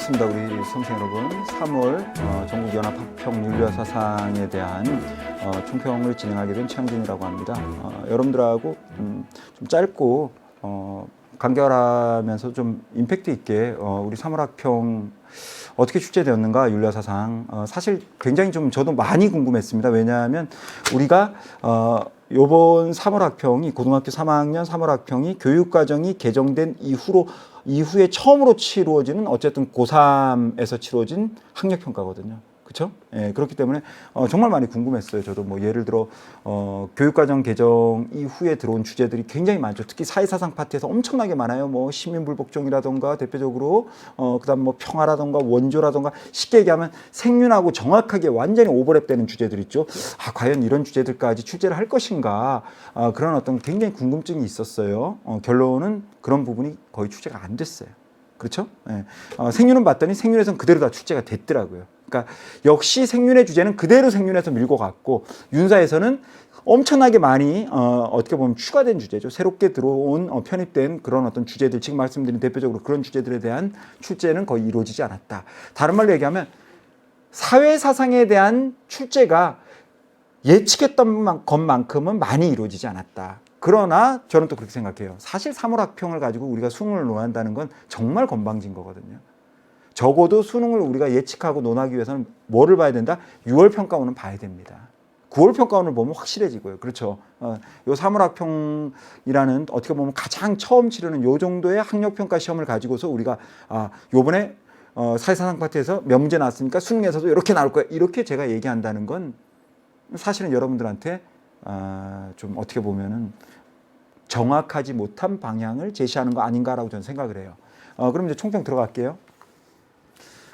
반갑습니다. 우리 수험생 여러분. 3월 전국연합학평윤리화사상에 대한 총평을 진행하게 된 최영진이라고 합니다. 여러분들하고 좀 짧고 간결하면서 좀 임팩트 있게 우리 3월 학평 어떻게 출제되었는가, 윤리화사상. 사실 굉장히 좀 저도 많이 궁금했습니다. 왜냐하면 우리가 요번 3월 학평이 고등학교 3학년 3월 학평이 교육과정이 개정된 이후에 처음으로 치루어지는 어쨌든 고3에서 치루어진 학력평가거든요. 그렇죠? 예, 그렇기 때문에 정말 많이 궁금했어요. 저도 뭐 예를 들어 교육과정 개정 이후에 들어온 주제들이 굉장히 많죠. 특히 사회사상 파트에서 엄청나게 많아요. 뭐 시민불복종이라던가 대표적으로 그다음 뭐 평화라던가 원조라던가 쉽게 얘기하면 생윤하고 정확하게 완전히 오버랩되는 주제들 있죠. 과연 이런 주제들까지 출제를 할 것인가, 그런 어떤 굉장히 궁금증이 있었어요. 결론은 그런 부분이 거의 출제가 안 됐어요. 그렇죠? 예. 생윤은 봤더니 생윤에서는 그대로 다 출제가 됐더라고요. 그러니까 역시 생윤의 주제는 그대로 생윤에서 밀고 갔고, 윤사에서는 엄청나게 많이 어떻게 보면 추가된 주제죠. 새롭게 들어온 편입된 그런 어떤 주제들, 지금 말씀드린 대표적으로 그런 주제들에 대한 출제는 거의 이루어지지 않았다. 다른 말로 얘기하면 사회사상에 대한 출제가 예측했던 것만큼은 많이 이루어지지 않았다. 그러나 저는 또 그렇게 생각해요. 사실 3월 학평을 가지고 우리가 수능을 논한다는 건 정말 건방진 거거든요. 적어도 수능을 우리가 예측하고 논하기 위해서는 뭐를 봐야 된다? 6월 평가원은 봐야 됩니다. 9월 평가원을 보면 확실해지고요. 그렇죠. 요 3월 학평이라는 어떻게 보면 가장 처음 치르는 요 정도의 학력평가 시험을 가지고서 우리가 요번에 사회사상 파트에서 몇 문제 나왔으니까 수능에서도 이렇게 나올 거야. 이렇게 제가 얘기한다는 건 사실은 여러분들한테 좀 어떻게 보면은 정확하지 못한 방향을 제시하는 거 아닌가라고 저는 생각을 해요. 그럼 이제 총평 들어갈게요.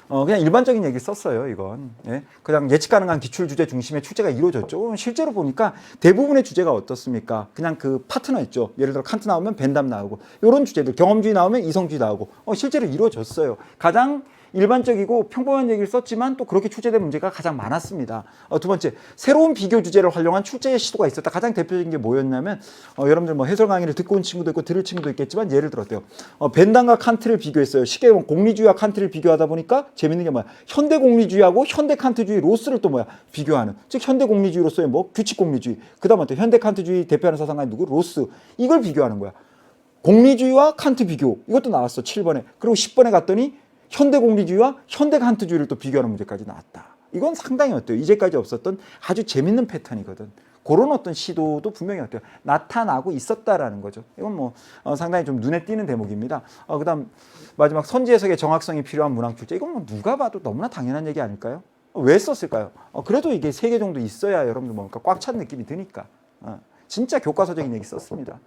그냥 일반적인 얘기 썼어요, 이건. 예? 그냥 예측 가능한 기출 주제 중심의 출제가 이루어졌죠. 실제로 보니까 대부분의 주제가 어떻습니까? 그냥 그 파트너 있죠. 예를 들어 칸트 나오면 벤담 나오고, 이런 주제들, 경험주의 나오면 이성주의 나오고, 실제로 이루어졌어요. 가장 일반적이고 평범한 얘기를 썼지만 또 그렇게 출제된 문제가 가장 많았습니다. 두 번째, 새로운 비교 주제를 활용한 출제의 시도가 있었다. 가장 대표적인 게 뭐였냐면, 여러분들 뭐 해설 강의를 듣고 온 친구도 있고 들을 친구도 있겠지만, 예를 들어 어때요? 벤담과 칸트를 비교했어요. 쉽게 보면 공리주의와 칸트를 비교하다 보니까 재밌는 게 뭐야? 현대 공리주의하고 현대 칸트주의 로스를 또 비교하는. 즉 현대 공리주의로서의 뭐 규칙 공리주의. 그다음에 또 현대 칸트주의 대표하는 사상가는 누구? 로스. 이걸 비교하는 거야. 공리주의와 칸트 비교. 이것도 나왔어. 7번에. 그리고 10번에 갔더니 현대 공리주의와 현대 칸트주의를 또 비교하는 문제까지 나왔다. 이건 상당히 어때요? 이제까지 없었던 아주 재밌는 패턴이거든. 그런 어떤 시도도 분명히 어때요? 나타나고 있었다라는 거죠. 이건 뭐 상당히 좀 눈에 띄는 대목입니다. 그다음 마지막 선지 해석의 정확성이 필요한 문항 출제. 이건 뭐 누가 봐도 너무나 당연한 얘기 아닐까요? 왜 썼을까요? 그래도 이게 3개 정도 있어야 여러분들 뭡니까? 꽉 찬 느낌이 드니까. 진짜 교과서적인 얘기 썼습니다.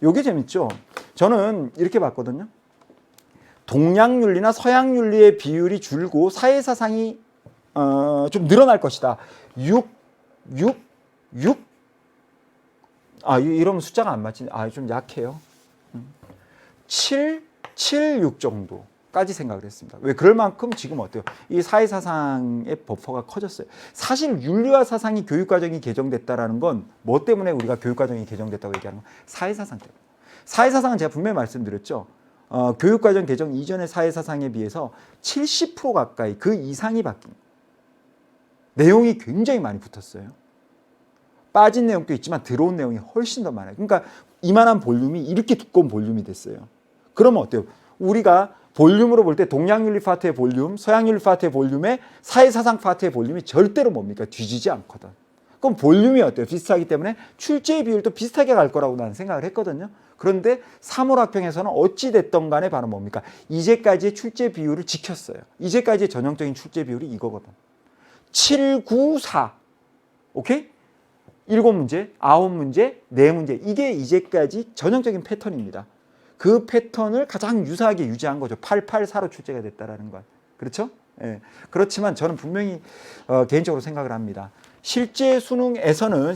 요게 재밌죠? 저는 이렇게 봤거든요. 동양윤리나 서양윤리의 비율이 줄고 사회사상이 좀 늘어날 것이다. 6. 이러면 숫자가 안 맞지. 좀 약해요. 7, 6 정도까지 생각을 했습니다. 왜? 그럴 만큼 지금 어때요? 이 사회사상의 버퍼가 커졌어요. 사실 윤리화 사상이 교육과정이 개정됐다라는 건 뭐 때문에 우리가 교육과정이 개정됐다고 얘기하는 건 사회사상 때문에. 사회사상은 제가 분명히 말씀드렸죠. 교육과정 개정 이전의 사회사상에 비해서 70% 가까이 그 이상이 바뀐 내용이 굉장히 많이 붙었어요. 빠진 내용도 있지만 들어온 내용이 훨씬 더 많아요. 그러니까 이만한 볼륨이 이렇게 두꺼운 볼륨이 됐어요. 그러면 어때요? 우리가 볼륨으로 볼 때 동양윤리 파트의 볼륨, 서양윤리 파트의 볼륨에 사회사상 파트의 볼륨이 절대로 뭡니까? 뒤지지 않거든. 그럼 볼륨이 어때요? 비슷하기 때문에 출제의 비율도 비슷하게 갈 거라고 나는 생각을 했거든요. 그런데 3월 학평에서는 어찌됐든 간에 바로 뭡니까? 이제까지의 출제 비율을 지켰어요. 이제까지의 전형적인 출제 비율이 이거거든. 7, 9, 4. 오케이? 7문제, 9문제, 4문제. 이게 이제까지 전형적인 패턴입니다. 그 패턴을 가장 유사하게 유지한 거죠. 8, 8, 4로 출제가 됐다라는 건. 그렇죠? 예. 그렇지만 저는 분명히 개인적으로 생각을 합니다. 실제 수능에서는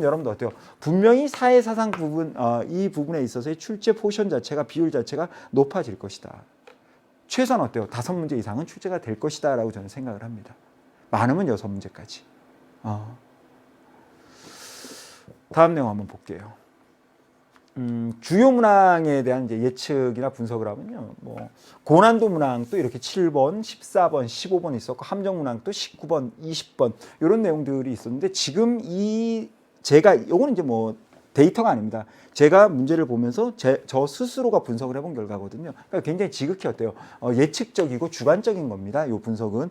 여러분들 어때요? 분명히 사회사상 부분, 이 부분에 있어서의 출제 포션 자체가, 비율 자체가 높아질 것이다. 최소한 어때요? 5문제 이상은 출제가 될 것이다 라고 저는 생각을 합니다. 많으면 6문제까지. 다음 내용 한번 볼게요. 주요 문항에 대한 이제 예측이나 분석을 하면요. 뭐 고난도 문항도 이렇게 7번, 14번, 15번 있었고 함정 문항도 19번, 20번 이런 내용들이 있었는데 지금 제가 요거는 이제 뭐 데이터가 아닙니다. 제가 문제를 보면서 저 스스로가 분석을 해본 결과거든요. 그러니까 굉장히 지극히 어때요? 예측적이고 주관적인 겁니다. 이 분석은.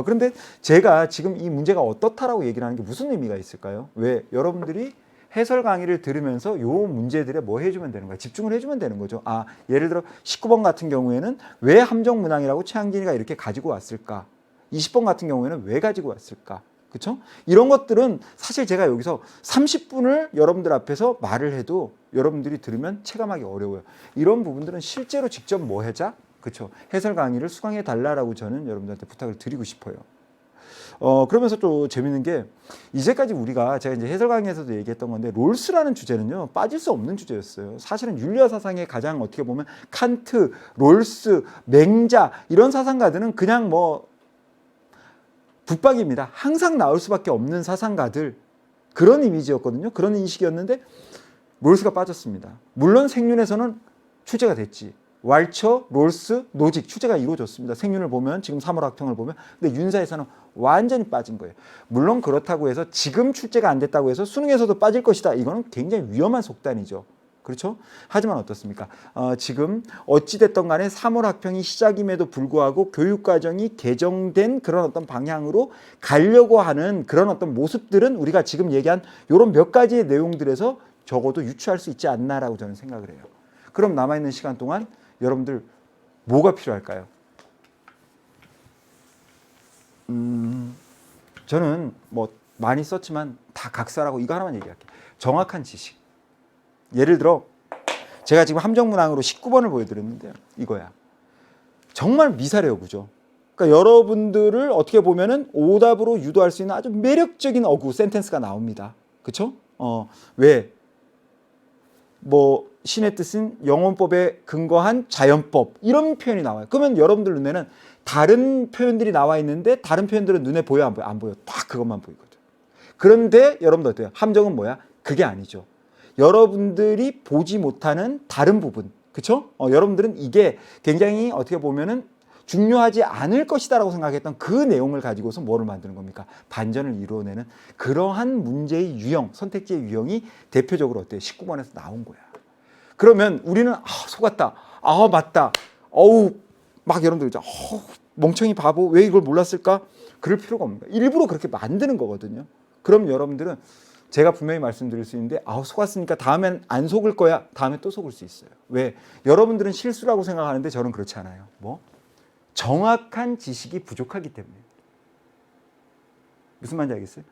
그런데 제가 지금 이 문제가 어떻다라고 얘기를 하는 게 무슨 의미가 있을까요? 왜? 여러분들이 해설 강의를 들으면서 요 문제들에 뭐 해주면 되는 거야? 집중을 해주면 되는 거죠. 예를 들어 19번 같은 경우에는 왜 함정 문항이라고 최항진이가 이렇게 가지고 왔을까? 20번 같은 경우에는 왜 가지고 왔을까? 그렇죠? 이런 것들은 사실 제가 여기서 30분을 여러분들 앞에서 말을 해도 여러분들이 들으면 체감하기 어려워요. 이런 부분들은 실제로 직접 뭐 하자? 그렇죠? 해설 강의를 수강해 달라라고 저는 여러분들한테 부탁을 드리고 싶어요. 그러면서 또 재밌는 게 이제까지 우리가 제가 이제 해설 강의에서도 얘기했던 건데 롤스라는 주제는요 빠질 수 없는 주제였어요. 사실은 윤리와 사상의 가장 어떻게 보면 칸트, 롤스, 맹자 이런 사상가들은 그냥 뭐 붙박이입니다. 항상 나올 수밖에 없는 사상가들 그런 이미지였거든요. 그런 인식이었는데 롤스가 빠졌습니다. 물론 생륜에서는 출제가 됐지. 왈처, 롤스, 노직 출제가 이루어졌습니다. 생륜을 보면 지금 사물학평을 보면 근데 윤사에서는 완전히 빠진 거예요. 물론 그렇다고 해서 지금 출제가 안 됐다고 해서 수능에서도 빠질 것이다. 이거는 굉장히 위험한 속단이죠. 그렇죠? 하지만 어떻습니까? 지금 어찌됐든 간에 3월 학평이 시작임에도 불구하고 교육과정이 개정된 그런 어떤 방향으로 가려고 하는 그런 어떤 모습들은 우리가 지금 얘기한 이런 몇 가지의 내용들에서 적어도 유추할 수 있지 않나라고 저는 생각을 해요. 그럼 남아있는 시간 동안 여러분들 뭐가 필요할까요? 저는 뭐 많이 썼지만 다 각설하고 이거 하나만 얘기할게요. 정확한 지식. 예를 들어 제가 지금 함정문항으로 19번을 보여드렸는데요. 이거야. 정말 미사래요. 그죠? 그러니까 여러분들을 어떻게 보면은 오답으로 유도할 수 있는 아주 매력적인 어구, 센텐스가 나옵니다. 그렇죠? 왜? 뭐 신의 뜻은 영혼법에 근거한 자연법 이런 표현이 나와요. 그러면 여러분들 눈에는 다른 표현들이 나와 있는데 다른 표현들은 눈에 보여 안 보여? 안 보여. 딱 그것만 보이거든. 그런데 여러분들 어때요? 함정은 뭐야? 그게 아니죠. 여러분들이 보지 못하는 다른 부분, 그렇죠? 여러분들은 이게 굉장히 어떻게 보면은 중요하지 않을 것이다라고 생각했던 그 내용을 가지고서 뭐를 만드는 겁니까? 반전을 이루어내는 그러한 문제의 유형, 선택지의 유형이 대표적으로 어때요? 19번에서 나온 거야. 그러면 우리는 속았다, 맞다, 막 여러분들 있죠. 멍청이 바보, 왜 이걸 몰랐을까? 그럴 필요가 없는 거야. 일부러 그렇게 만드는 거거든요. 그럼 여러분들은 제가 분명히 말씀드릴 수 있는데 속았으니까 다음엔 안 속을 거야. 다음에 또 속을 수 있어요. 왜? 여러분들은 실수라고 생각하는데 저는 그렇지 않아요. 뭐? 정확한 지식이 부족하기 때문에. 무슨 말인지 알겠어요?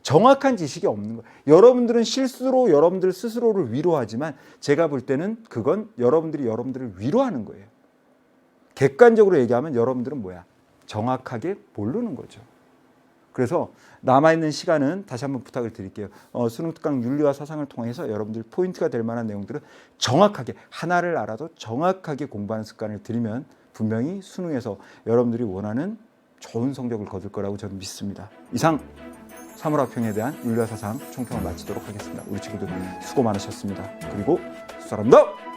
정확한 지식이 없는 거예요. 여러분들은 실수로 여러분들 스스로를 위로하지만 제가 볼 때는 그건 여러분들이 여러분들을 위로하는 거예요. 객관적으로 얘기하면 여러분들은 뭐야? 정확하게 모르는 거죠. 그래서 남아있는 시간은 다시 한번 부탁을 드릴게요. 수능 특강 윤리와 사상을 통해서 여러분들 포인트가 될 만한 내용들은 정확하게 하나를 알아도 정확하게 공부하는 습관을 들이면 분명히 수능에서 여러분들이 원하는 좋은 성적을 거둘 거라고 저는 믿습니다. 이상 3월 학평에 대한 윤리와 사상 총평을 마치도록 하겠습니다. 우리 친구들 수고 많으셨습니다. 그리고 사랑합니다.